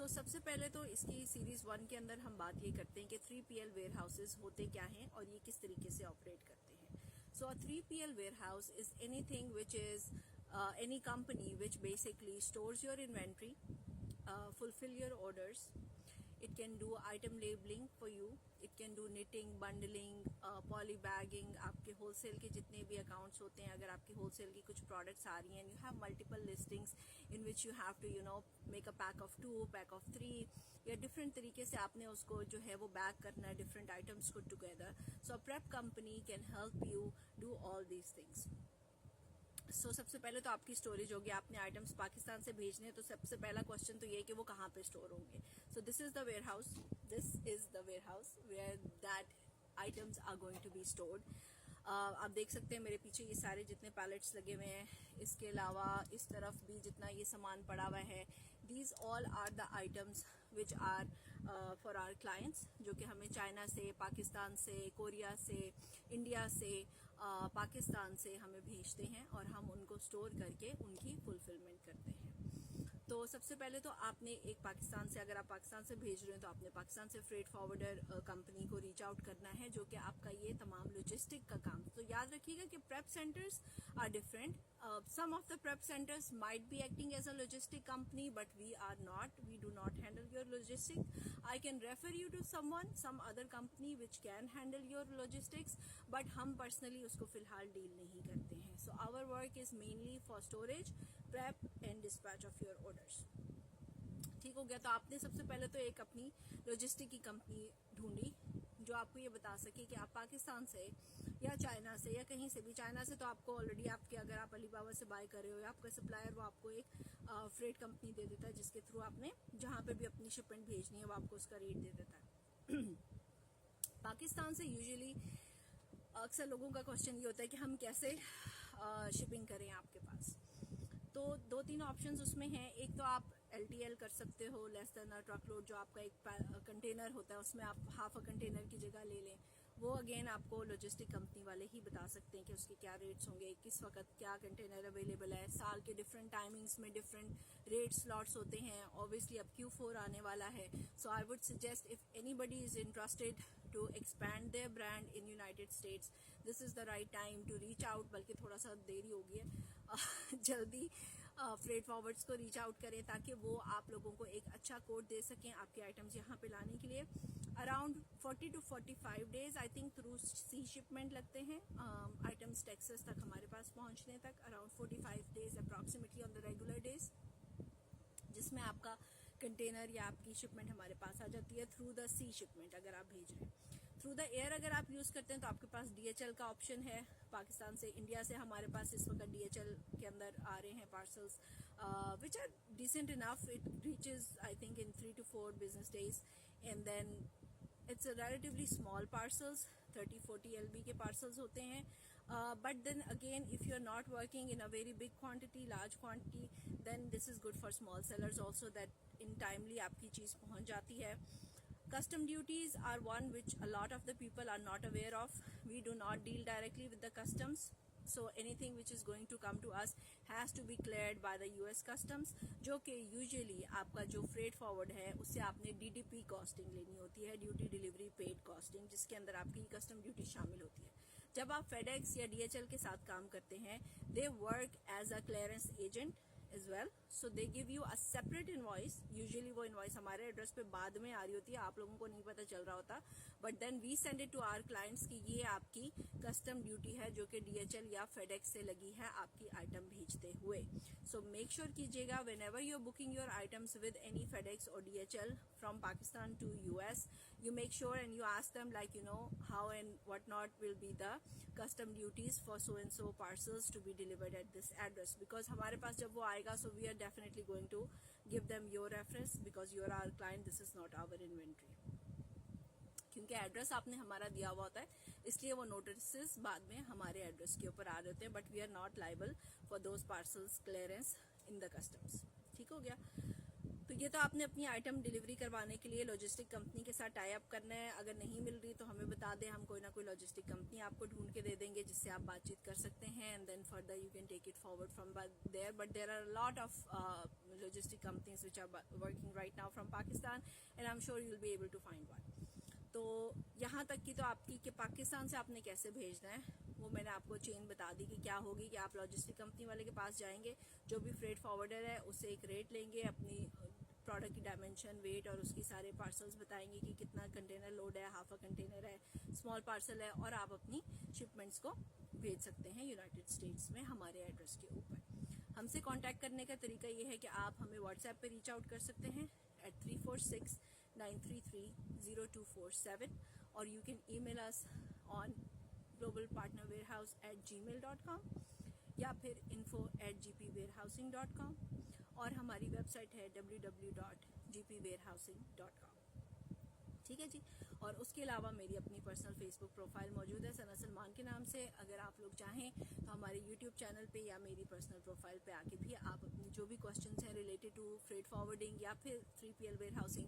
सबसे पहले तो इसकी सीरीज 1 के अंदर हम बात ये करते हैं कि 3PL वेयर हाउसेज होते क्या हैं और ये किस तरीके से ऑपरेट करते हैं। So a 3PL warehouse is anything which is any company which basically stores your inventory, fulfill your orders. It can do item labeling for you. It can do knitting, bundling, poly bagging. आपके wholesale के जितने भी accounts होते हैं, अगर आपकी wholesale की कुछ products आ रही हैं, you have multiple listings in which you have to make a pack of 2, pack of 3, या different तरीके से आपने उसको जो है वो bag करना है different items को together. So a prep company can help you do all these things. सबसे पहले तो आपकी स्टोरेज होगी, आपने आइटम्स पाकिस्तान से भेजने हैं, तो सबसे पहला क्वेश्चन तो ये है कि वो कहाँ पे स्टोर होंगे। So this is the warehouse where that items are going to be stored. आप देख सकते हैं मेरे पीछे ये सारे जितने पैलेट्स लगे हुए हैं, इसके अलावा इस तरफ भी जितना ये सामान पड़ा हुआ है, these all are the items which are for our clients, जो कि हमें चाइना से, पाकिस्तान से, कोरिया से, इंडिया से, पाकिस्तान से हमें भेजते हैं और हम उनको स्टोर करके उनकी फुलफिलमेंट करते हैं। तो सबसे पहले तो आपने एक पाकिस्तान से, अगर आप पाकिस्तान से भेज रहे हो तो आपने पाकिस्तान से फ्रेट फॉरवर्डर कंपनी को रीच आउट करना है, जो कि आपका ये तमाम लॉजिस्टिक का काम। तो याद रखिएगा कि prep centres are different. Some of the prep centers might be acting as a logistic company, but we are not. We do not handle your logistics. I can refer you to some other company which can handle your logistics, but हम personally उसको फिलहाल deal नहीं करते हैं. So our work is mainly for storage, prep and dispatch of your orders. ठीक हो गया। तो आपने सबसे पहले तो एक अपनी लॉजिस्टिक की कंपनी ढूंढी जो आपको ये बता सके कि आप पाकिस्तान से या चाइना से या कहीं से भी, चाइना से तो आपको ऑलरेडी आपके, अगर आप अलीबाबा से बाय कर रहे हो या आपका सप्लायर, वो आपको एक फ्रेट कंपनी दे देता है जिसके थ्रू आपने जहां पे भी अपनी शिपमेंट भेजनी है वो आपको उसका रेट दे देता है। पाकिस्तान से यूजुअली अक्सर लोगों का क्वेश्चन ये होता है कि हम कैसे शिपिंग करें आपके पास। तो 2-3 ऑप्शंस उसमें हैं। एक तो आप LTL कर सकते हो, लेस देन अ ट्रक लोड, जो आपका एक कंटेनर होता है उसमें आप हाफ अ कंटेनर की जगह ले लें। वो अगेन आपको लॉजिस्टिक कंपनी वाले ही बता सकते हैं कि उसके क्या रेट्स होंगे, किस वक्त क्या कंटेनर अवेलेबल है। साल के डिफरेंट टाइमिंग्स में डिफरेंट रेट स्लॉट्स होते हैं। ऑब्वियसली अब Q4 आने वाला है, so I would suggest if anybody is interested to expand their brand in United States, this is the right time to reach out. बल्कि थोड़ा सा देरी हो गई है, जल्दी फ्रेट फॉरवर्ड्स को रीच आउट करें ताकि वो आप लोगों को एक अच्छा कोड दे सकें आपके आइटम्स यहाँ पे लाने के लिए। Around 40 to 45 days I think through sea shipment लगते हैं आइटम्स टेक्सास तक हमारे पास पहुंचने तक। Around 45 days approximately on the regular days, जिसमें आपका कंटेनर या आपकी शिपमेंट हमारे पास आ जाती है थ्रू द सी शिपमेंट। अगर आप भेज रहे हैं थ्रू द एयर, अगर आप यूज करते हैं तो आपके पास DHL का ऑप्शन है। पाकिस्तान से, इंडिया से हमारे पास इस वक्त DHL के अंदर आ रहे हैं parcels which are decent enough. It reaches I think in 3 to 4 business days and then it's relatively small parcels, 30-40 LB के parcels होते हैं. But then again, if you're not working in a very big quantity, large quantity, then this is good for small sellers also, that in timely आपकी चीज पहुंच जाती है. Custom duties are one which a lot of the people are not aware of. We do not deal directly with the customs. So anything which is going to come to us has to be cleared by the US Customs, जो कि usually आपका जो freight forward है उससे आपने DDP costing लेनी होती है, ड्यूटी डिलीवरी पेड कॉस्टिंग, जिसके अंदर आपकी कस्टम ड्यूटी शामिल होती है. जब आप FedEx या DHL के साथ काम करते हैं, they work as a clearance agent as well, so they give you a separate invoice. Usually वो invoice हमारे एड्रेस पे बाद में आ रही होती है, आप लोगों को नहीं पता चल रहा होता, but then we send it to our clients कि ये आपकी कस्टम ड्यूटी है जो कि DHL या FedEx से लगी है आपकी आइटम भेजते हुए. So make sure कीजिएगा whenever you're booking your items with any FedEx or DHL from Pakistan to US, you make sure and you ask them like how and what not will be the custom duties for so and so parcels to be delivered at this address, because हमारे पास जब वो so we are definitely going to give them your reference because you are our client, this is not our inventory. क्योंकि address आपने हमारा दिया हुआ होता है, इसलिए वो नोटिस बाद में हमारे एड्रेस के ऊपर आ रहे होते हैं, but we are not liable for those parcels clearance in the customs. ठीक हो गया. तो ये तो आपने अपनी आइटम डिलीवरी करवाने के लिए लॉजिस्टिक कंपनी के साथ टाई अप करना है। अगर नहीं मिल रही तो हमें बता दें, हम कोई ना कोई लॉजिस्टिक कंपनी आपको ढूंढ के दे देंगे जिससे आप बातचीत कर सकते हैं, and then further you can take it forward from there. But there are lot of logistic companies which are working right now from Pakistan, and I am sure you will be able to find one. तो यहाँ तक की तो आपकी कि पाकिस्तान से आपने कैसे भेजना है वो मैंने आपको चेन बता दी कि क्या होगी कि आप लॉजिस्टिक कंपनी वाले के पास जाएंगे, जो भी फ्रेट फॉरवर्डर है उससे एक रेट लेंगे, अपनी प्रोडक्ट की डायमेंशन, वेट और उसकी सारे पार्सल्स बताएंगे कि कितना कंटेनर लोड है, हाफ अ कंटेनर है, स्मॉल पार्सल है, और आप अपनी शिपमेंट्स को भेज सकते हैं यूनाइटेड स्टेट्स में हमारे एड्रेस के ऊपर। हमसे कांटेक्ट करने का तरीका ये है कि आप हमें व्हाट्सएप पे रीच आउट कर सकते हैं at 346-933-0247, और you can email us on globalpartnerwarehouse@gmail.com या फिर info@gpwarehousing.com, और हमारी वेबसाइट है www.gpwarehousing.com। ठीक है जी। और उसके अलावा मेरी अपनी पर्सनल फेसबुक प्रोफाइल मौजूद है सना सलमान के नाम से। अगर आप लोग चाहें तो हमारे यूट्यूब चैनल पे या मेरी पर्सनल प्रोफाइल पे आके भी आप अपनी जो भी क्वेश्चंस हैं रिलेटेड टू फ्रेट फॉरवर्डिंग या फिर 3PL वेयर हाउसिंग